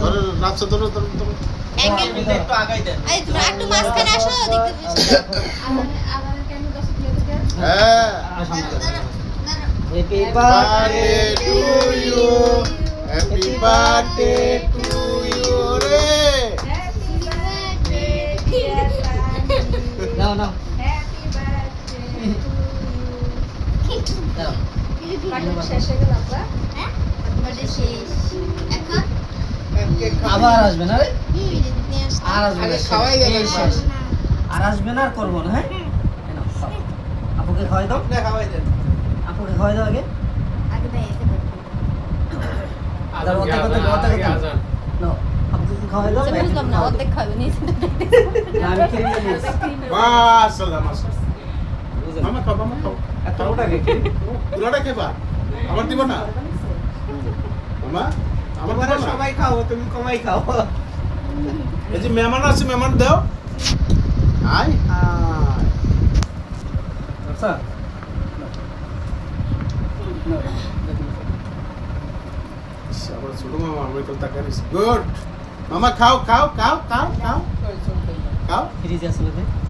ধরো নাচো ধরো ধরো ধরো অ্যাঙ্গেল একটু আগাই দেন এই তুমি একটু মাঝখানে আসো দেখতে আবার কেন 10 মিনিট হ্যাঁ happy birthday to you happy birthday to you রে হ্যাপি বার্থডে ডিয়ার নাও নাও হ্যাপি বার্থডে দাও পার্টি শেষ হয়ে গেল আপা হ্যাঁ বার্থডে শেষ এখন আবার আসবে না রে নিয়ে আসো আর আসবে না খাওয়াই গেল শেষ। আর আসবে না আর করবো না হ্যাঁ এই নাও, খাও। আপুকে খাওয়াই দাও আপনি খাওয়াই দেন আপুকে খাওয়াই দাও আগে আগে ভাই এসে দাও, অর্ধেক নাও আপুকে খাওয়াই দাও বুঝলাম না অর্ধেক খাবে নিচে না, আমি খেয়ে নিয়েছি মাশাআল্লাহ মাশাআল্লাহ মামা খাও মামা খাও এতটা রেখে পুরোটা খেবা আমার দিব না মামা আমার তোমরা দিব না সবাই খাও তুমি কমাই খাও এই যে মেহমান আছে মেহমান দাও আয় আয় আচ্ছা আবার ছোট মামা আমি তো তাকারিস গুড মামা খাও খাও খাও খাও খাও খাও ফ্রিজ আসলে